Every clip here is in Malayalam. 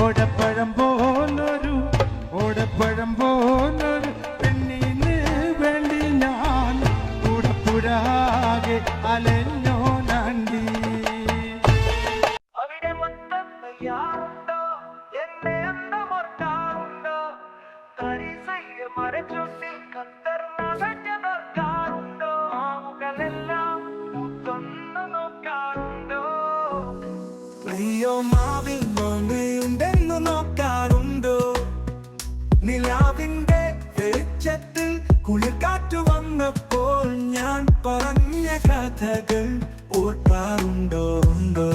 ഓടപ്പഴം പോലൊരു ഓടപ്പഴം പോലൊരു പെണ്ണിന് വേണ്ടി ഞാൻ കൂടപ്പുഴാകെ അലഞ്ഞോ നണ്ടി. അവിടെ മൊത്തം തയ്യാറുണ്ടോ എന്നെ അന്നമോർക്കാറുണ്ടോ തരിസയ്യ മരച്ചൊട്ടി കത്തർന്നകറ്റതോർക്കാറുണ്ടോ ആവുകളെല്ലാം തൊന്നു നോക്കാറുണ്ടോ അയ്യോ മാവിൽ മൊഴിയുണ്ടെന്നു നോക്കാറുണ്ടോ നിലാവിന്റെ വെളിച്ചത്തിൽ കുളിർക്കാറ്റു വന്നപ്പോൾ ഞാൻ പറഞ്ഞ കഥകൾ ഓർക്കാറുണ്ടോ ഉണ്ടോ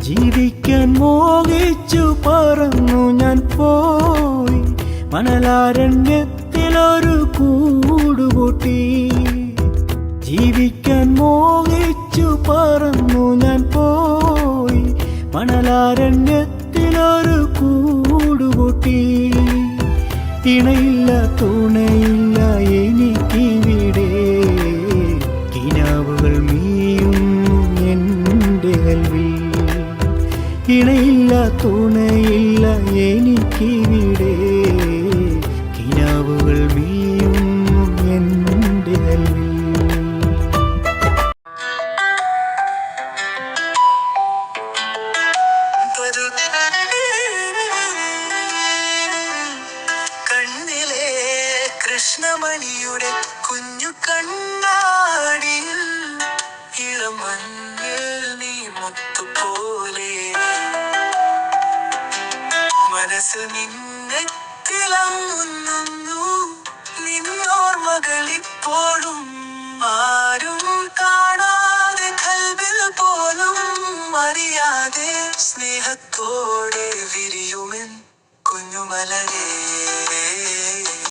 ജീവിക്കാൻ മോഹിച്ചു പറന്നു ഞാൻ പോയി മണലാരണ്യത്തിലൊരു കൂടുകൂട്ടി ജീവിക്കാൻ മോഹിച്ചു പറന്നു ഞാൻ പോയി മണലാരണ്യത്തിലൊരു കൂടുകൂട്ടി ഇണയില്ല തുണയില്ല എനിക്കിവിടെ കിനാവുകൾ മീയുന്നു എൻ്റെ കൽവിൽ ഇണയില്ല തുണയില്ല എനിക്കിവിടെ കിനാവുകൾ വീയുന്നു എൻ്റെ കൽവിൽ കണ്ണിലെ കൃഷ്ണമണിയുടെ കുഞ്ഞു കണ്ണാടിയിൽ ഇളമഞ്ഞിൽ നീ മുത്തുപോലെ മനസ്സ് നിന്നെ തിളങ്ങുന്നു നിന്നോർമകളിപ്പോഴും ആരും കാണാതെ കൽവിൽ പോലും അറിയാതെ സ്നേഹത്തോടെ വിരിയുമെൻ കുഞ്ഞുമലരേ